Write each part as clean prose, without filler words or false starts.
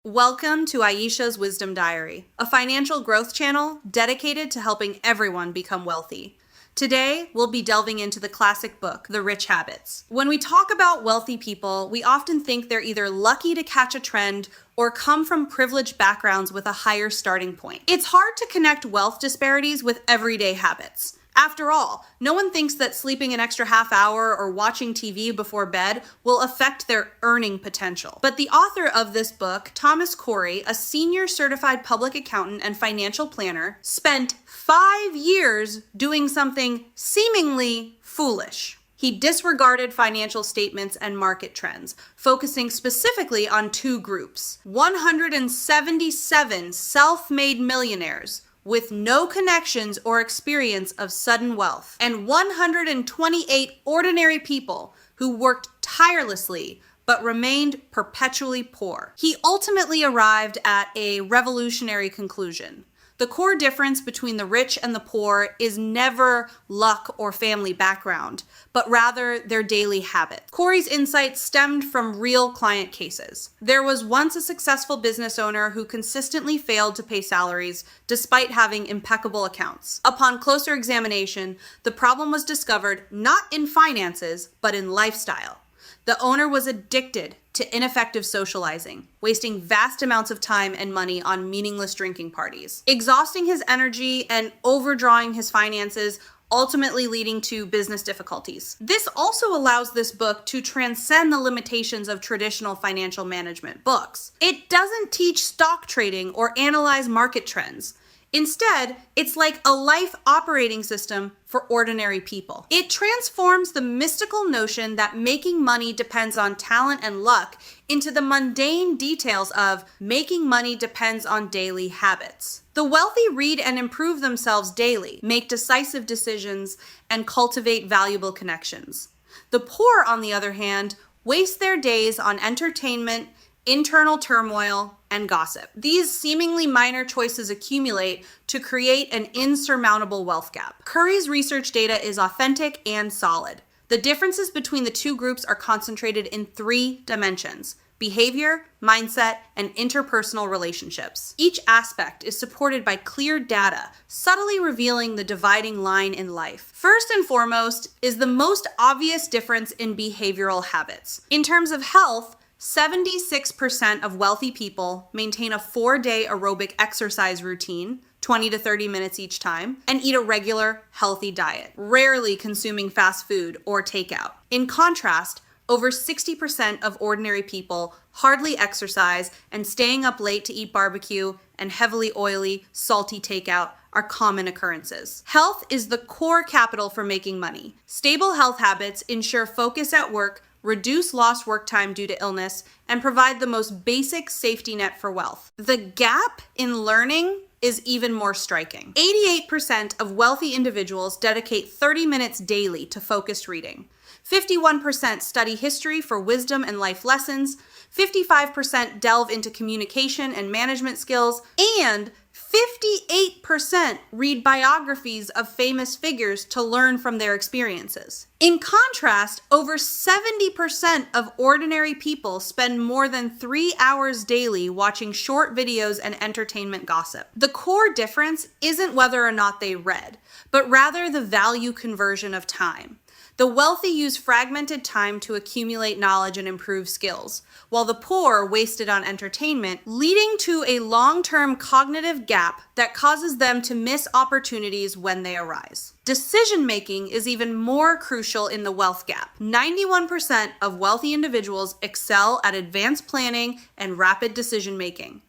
Welcome to Ayesha's Wisdom Diary, a financial growth channel dedicated to helping everyone become wealthy. Today, we'll be delving into the classic book, The Rich Habits. When we talk about wealthy people, we often think they're either lucky to catch a trend or come from privileged backgrounds with a higher starting point. It's hard to connect wealth disparities with everyday habits. After all, no one thinks that sleeping an extra half hour or watching TV before bed will affect their earning potential. But the author of this book, Thomas Corey, a senior certified public accountant and financial planner, spent 5 years doing something seemingly foolish. He disregarded financial statements and market trends, focusing specifically on two groups: 177 self-made millionaires with no connections or experience of sudden wealth, and 128 ordinary people who worked tirelessly but remained perpetually poor. He ultimately arrived at a revolutionary conclusion. The core difference between the rich and the poor is never luck or family background, but rather their daily habits. Corey's insights stemmed from real client cases. There was once a successful business owner who consistently failed to pay salaries despite having impeccable accounts. Upon closer examination, the problem was discovered not in finances, but in lifestyle. The owner was addicted to ineffective socializing, wasting vast amounts of time and money on meaningless drinking parties, exhausting his energy and overdrawing his finances, ultimately leading to business difficulties. This also allows this book to transcend the limitations of traditional financial management books. It doesn't teach stock trading or analyze market trends. Instead, it's like a life operating system for ordinary people. It transforms the mystical notion that making money depends on talent and luck into the mundane details of making money depends on daily habits. The wealthy read and improve themselves daily, make decisive decisions, and cultivate valuable connections. The poor, on the other hand, waste their days on entertainment, internal turmoil, and gossip. These seemingly minor choices accumulate to create an insurmountable wealth gap. Curry's research data is authentic and solid. The differences between the two groups are concentrated in 3 dimensions: behavior, mindset, and interpersonal relationships. Each aspect is supported by clear data, subtly revealing the dividing line in life. First and foremost is the most obvious difference in behavioral habits. In terms of health, 76% of wealthy people maintain a 4-day aerobic exercise routine, 20 to 30 minutes each time, and eat a regular, healthy diet, rarely consuming fast food or takeout. In contrast, over 60% of ordinary people hardly exercise, and staying up late to eat barbecue and heavily oily, salty takeout are common occurrences. Health is the core capital for making money. Stable health habits ensure focus at work, reduce lost work time due to illness, and provide the most basic safety net for wealth. The gap in learning is even more striking. 88% of wealthy individuals dedicate 30 minutes daily to focused reading. 51% study history for wisdom and life lessons. 55% delve into communication and management skills, and 58% read biographies of famous figures to learn from their experiences. In contrast, over 70% of ordinary people spend more than 3 hours daily watching short videos and entertainment gossip. The core difference isn't whether or not they read, but rather the value conversion of time. The wealthy use fragmented time to accumulate knowledge and improve skills, while the poor waste it on entertainment, leading to a long-term cognitive gap that causes them to miss opportunities when they arise. Decision-making is even more crucial in the wealth gap. 91% of wealthy individuals excel at advanced planning and rapid decision-making,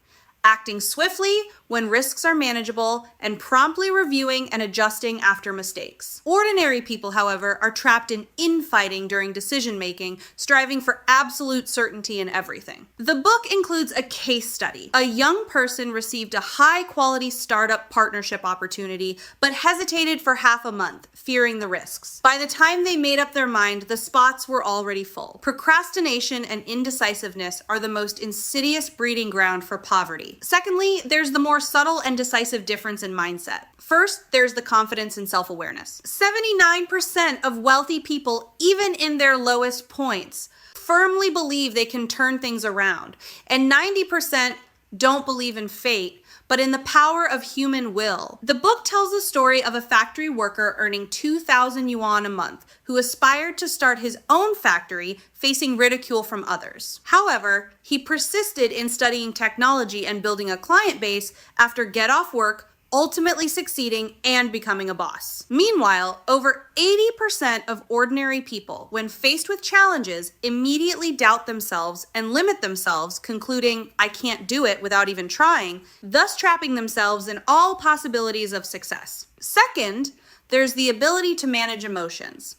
acting swiftly when risks are manageable, and promptly reviewing and adjusting after mistakes. Ordinary people, however, are trapped in infighting during decision-making, striving for absolute certainty in everything. The book includes a case study. A young person received a high-quality startup partnership opportunity, but hesitated for half a month, fearing the risks. By the time they made up their mind, the spots were already full. Procrastination and indecisiveness are the most insidious breeding ground for poverty. Secondly, there's the more subtle and decisive difference in mindset. First, there's the confidence and self-awareness. 79% of wealthy people, even in their lowest points, firmly believe they can turn things around, and 90% don't believe in fate, but in the power of human will. The book tells the story of a factory worker earning 2,000 yuan a month who aspired to start his own factory, facing ridicule from others. However, he persisted in studying technology and building a client base after get off work, ultimately succeeding and becoming a boss. Meanwhile, over 80% of ordinary people, when faced with challenges, immediately doubt themselves and limit themselves, concluding, "I can't do it," without even trying, thus trapping themselves in all possibilities of success. Second, there's the ability to manage emotions.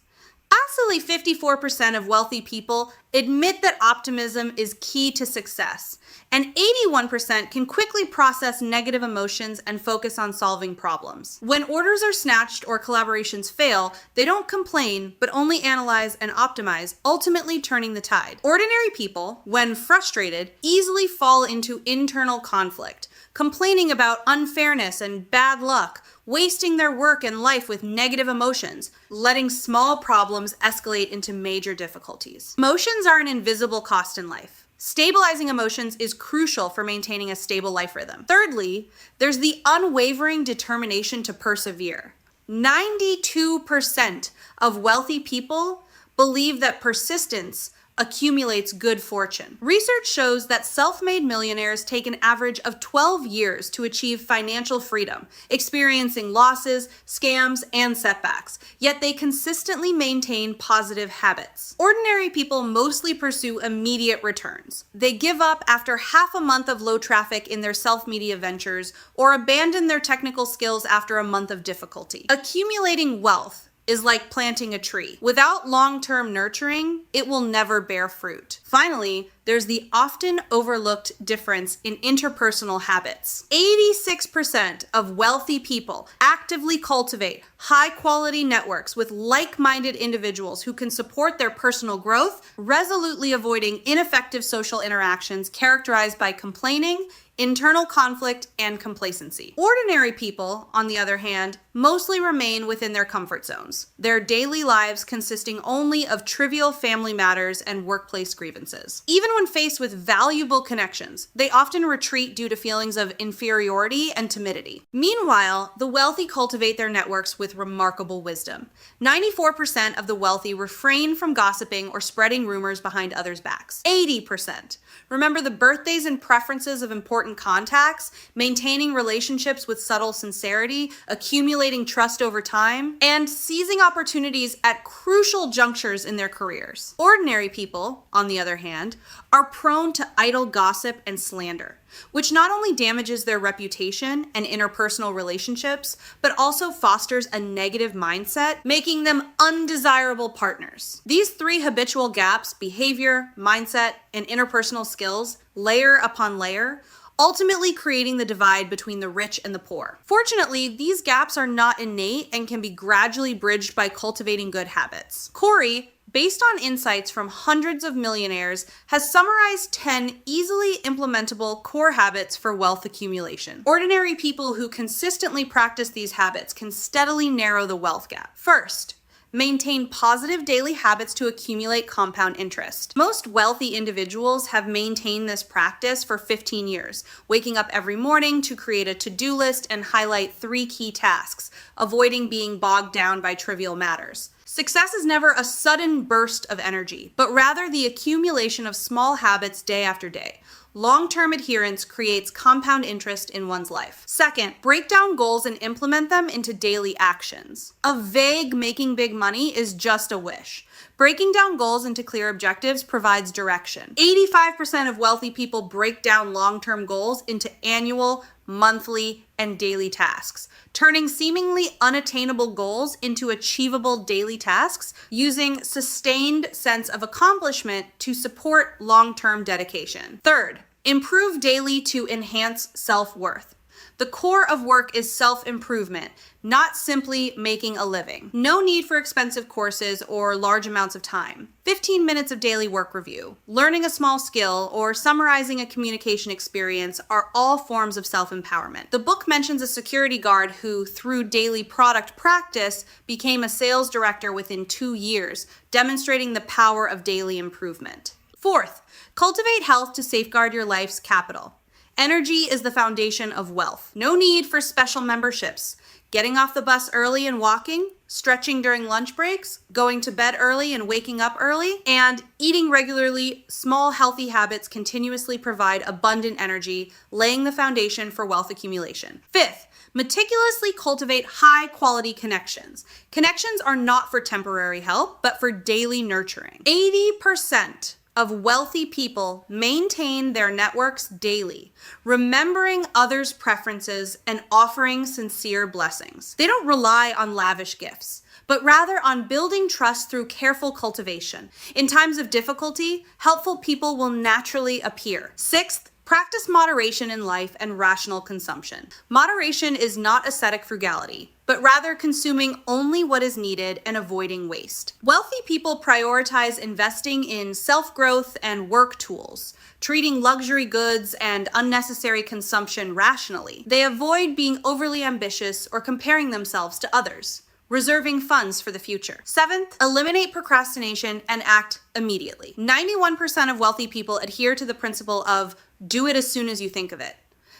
Absolutely 54% of wealthy people admit that optimism is key to success, and 81% can quickly process negative emotions and focus on solving problems. When orders are snatched or collaborations fail, they don't complain, but only analyze and optimize, ultimately turning the tide. Ordinary people, when frustrated, easily fall into internal conflict, complaining about unfairness and bad luck, wasting their work and life with negative emotions, letting small problems escalate into major difficulties. Emotions are an invisible cost in life. Stabilizing emotions is crucial for maintaining a stable life rhythm. Thirdly, there's the unwavering determination to persevere. 92% of wealthy people believe that persistence accumulates good fortune. Research shows that self-made millionaires take an average of 12 years to achieve financial freedom, experiencing losses, scams, and setbacks, yet they consistently maintain positive habits. Ordinary people mostly pursue immediate returns. They give up after half a month of low traffic in their self-media ventures or abandon their technical skills after a month of difficulty. Accumulating wealth is like planting a tree. Without long-term nurturing, it will never bear fruit. Finally, there's the often overlooked difference in interpersonal habits. 86% of wealthy people actively cultivate high-quality networks with like-minded individuals who can support their personal growth, resolutely avoiding ineffective social interactions characterized by complaining, internal conflict, and complacency. Ordinary people, on the other hand, mostly remain within their comfort zones, their daily lives consisting only of trivial family matters and workplace grievances. Even when faced with valuable connections, they often retreat due to feelings of inferiority and timidity. Meanwhile, the wealthy cultivate their networks with remarkable wisdom. 94% of the wealthy refrain from gossiping or spreading rumors behind others' backs. 80% remember the birthdays and preferences of important contacts, maintaining relationships with subtle sincerity, accumulating trust over time, and seizing opportunities at crucial junctures in their careers. Ordinary people, on the other hand, are prone to idle gossip and slander, which not only damages their reputation and interpersonal relationships, but also fosters a negative mindset, making them undesirable partners. These three habitual gaps, behavior, mindset, and interpersonal skills, layer upon layer, ultimately creating the divide between the rich and the poor. Fortunately, these gaps are not innate and can be gradually bridged by cultivating good habits. Corey, based on insights from hundreds of millionaires, has summarized 10 easily implementable core habits for wealth accumulation. Ordinary people who consistently practice these habits can steadily narrow the wealth gap. First, maintain positive daily habits to accumulate compound interest. Most wealthy individuals have maintained this practice for 15 years, waking up every morning to create a to-do list and highlight 3 key tasks, avoiding being bogged down by trivial matters. Success is never a sudden burst of energy, but rather the accumulation of small habits day after day. Long-term adherence creates compound interest in one's life. Second, break down goals and implement them into daily actions. A vague making big money is just a wish. Breaking down goals into clear objectives provides direction. 85% of wealthy people break down long-term goals into annual, monthly, and daily tasks, turning seemingly unattainable goals into achievable daily tasks using sustained sense of accomplishment to support long-term dedication. Third, improve daily to enhance self-worth. The core of work is self-improvement, not simply making a living. No need for expensive courses or large amounts of time. 15 minutes of daily work review, learning a small skill, or summarizing a communication experience are all forms of self-empowerment. The book mentions a security guard who, through daily product practice, became a sales director within 2 years, demonstrating the power of daily improvement. Fourth, cultivate health to safeguard your life's capital. Energy is the foundation of wealth. No need for special memberships. Getting off the bus early and walking, stretching during lunch breaks, going to bed early and waking up early, and eating regularly, small healthy habits continuously provide abundant energy, laying the foundation for wealth accumulation. Fifth, meticulously cultivate high-quality connections. Connections are not for temporary help, but for daily nurturing. 80% of wealthy people maintain their networks daily, remembering others' preferences and offering sincere blessings. They don't rely on lavish gifts, but rather on building trust through careful cultivation. In times of difficulty, helpful people will naturally appear. Sixth, practice moderation in life and rational consumption. Moderation is not ascetic frugality, but rather consuming only what is needed and avoiding waste. Wealthy people prioritize investing in self-growth and work tools, treating luxury goods and unnecessary consumption rationally. They avoid being overly ambitious or comparing themselves to others, reserving funds for the future. Seventh, eliminate procrastination and act immediately. 91% of wealthy people adhere to the principle of do it as soon as you think of it,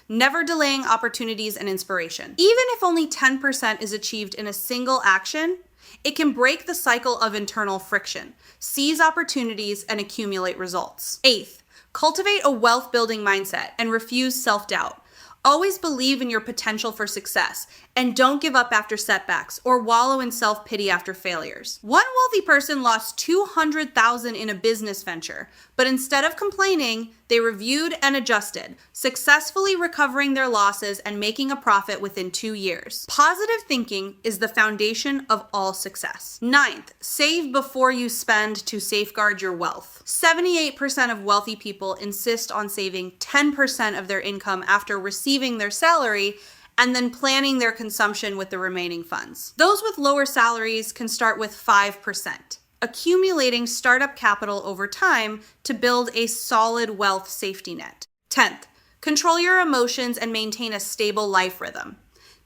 never delaying opportunities and inspiration. Even if only 10% is achieved in a single action, it can break the cycle of internal friction, seize opportunities, and accumulate results. Eighth, cultivate a wealth-building mindset and refuse self-doubt. Always believe in your potential for success and don't give up after setbacks or wallow in self-pity after failures. One wealthy person lost $200,000 in a business venture, but instead of complaining, they reviewed and adjusted, successfully recovering their losses and making a profit within 2 years. Positive thinking is the foundation of all success. Ninth, save before you spend to safeguard your wealth. 78% of wealthy people insist on saving 10% of their income after receiving their salary and then planning their consumption with the remaining funds. Those with lower salaries can start with 5%, accumulating startup capital over time to build a solid wealth safety net. 10th, control your emotions and maintain a stable life rhythm.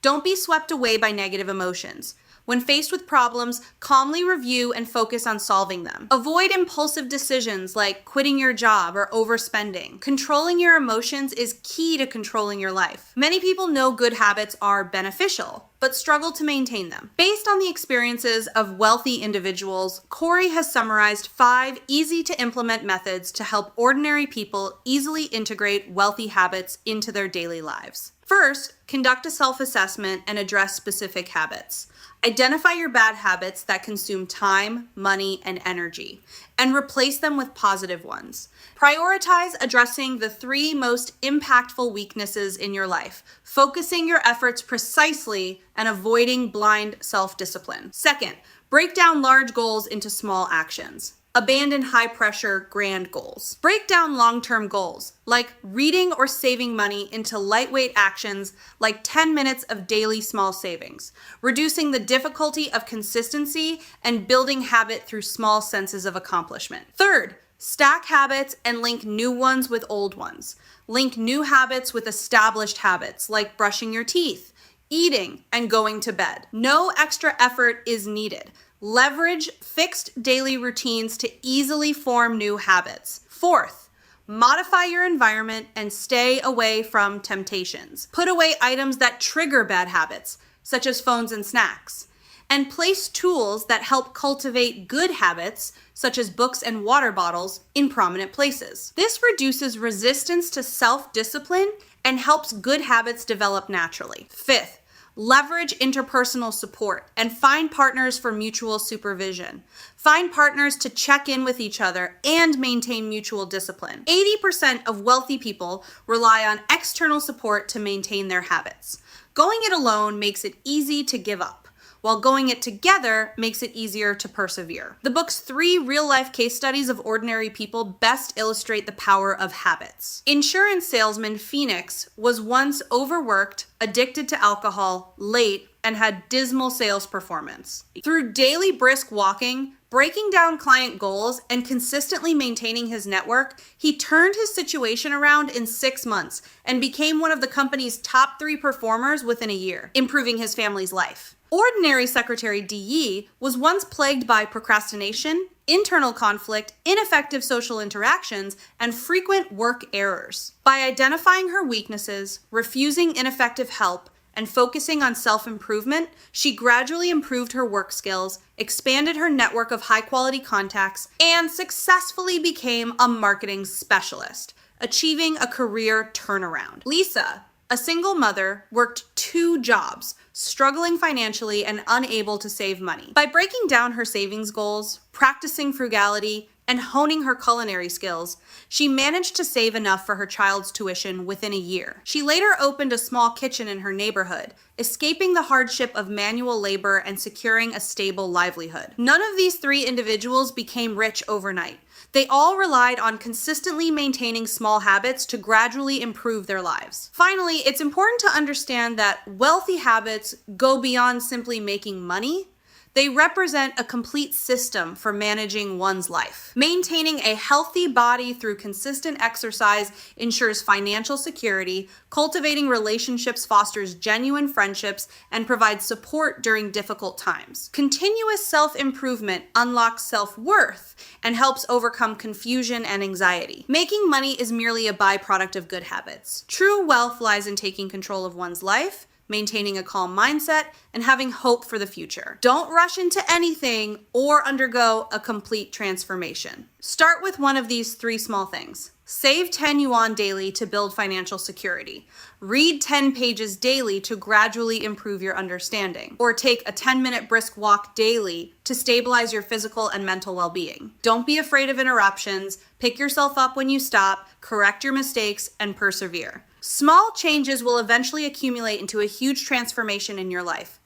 Don't be swept away by negative emotions. When faced with problems, calmly review and focus on solving them. Avoid impulsive decisions like quitting your job or overspending. Controlling your emotions is key to controlling your life. Many people know good habits are beneficial, but struggle to maintain them. Based on the experiences of wealthy individuals, Corey has summarized 5 easy-to-implement methods to help ordinary people easily integrate wealthy habits into their daily lives. First, conduct a self-assessment and address specific habits. Identify your bad habits that consume time, money, and energy, and replace them with positive ones. Prioritize addressing the 3 most impactful weaknesses in your life, focusing your efforts precisely and avoiding blind self-discipline. Second, break down large goals into small actions. Abandon high-pressure, grand goals. Break down long-term goals, like reading or saving money, into lightweight actions like 10 minutes of daily small savings, reducing the difficulty of consistency and building habit through small senses of accomplishment. Third, stack habits and link new ones with old ones. Link new habits with established habits, like brushing your teeth, eating, and going to bed. No extra effort is needed. Leverage fixed daily routines to easily form new habits. Fourth, modify your environment and stay away from temptations. Put away items that trigger bad habits, such as phones and snacks, and place tools that help cultivate good habits, such as books and water bottles, in prominent places. This reduces resistance to self-discipline and helps good habits develop naturally. Fifth, leverage interpersonal support and find partners for mutual supervision. Find partners to check in with each other and maintain mutual discipline. 80% of wealthy people rely on external support to maintain their habits. Going it alone makes it easy to give up, while going it together makes it easier to persevere. The book's 3 real-life case studies of ordinary people best illustrate the power of habits. Insurance salesman Phoenix was once overworked, addicted to alcohol, late, and had dismal sales performance. Through daily brisk walking, breaking down client goals, and consistently maintaining his network, he turned his situation around in 6 months and became one of the company's top 3 performers within a year, improving his family's life. Ordinary Secretary DE was once plagued by procrastination, internal conflict, ineffective social interactions, and frequent work errors. By identifying her weaknesses, refusing ineffective help, and focusing on self-improvement, she gradually improved her work skills, expanded her network of high-quality contacts, and successfully became a marketing specialist, achieving a career turnaround. Lisa, a single mother, worked 2 jobs, struggling financially and unable to save money. By breaking down her savings goals, practicing frugality, and honing her culinary skills, she managed to save enough for her child's tuition within a year. She later opened a small kitchen in her neighborhood, escaping the hardship of manual labor and securing a stable livelihood. None of these 3 individuals became rich overnight. They all relied on consistently maintaining small habits to gradually improve their lives. Finally, it's important to understand that wealthy habits go beyond simply making money. They represent a complete system for managing one's life. Maintaining a healthy body through consistent exercise ensures financial security, cultivating relationships fosters genuine friendships, and provides support during difficult times. Continuous self-improvement unlocks self-worth and helps overcome confusion and anxiety. Making money is merely a byproduct of good habits. True wealth lies in taking control of one's life, maintaining a calm mindset, and having hope for the future. Don't rush into anything or undergo a complete transformation. Start with one of these 3 small things. Save 10 yuan daily to build financial security. Read 10 pages daily to gradually improve your understanding. Or take a 10-minute brisk walk daily to stabilize your physical and mental well-being. Don't be afraid of interruptions. Pick yourself up when you stop, correct your mistakes, and persevere. Small changes will eventually accumulate into a huge transformation in your life.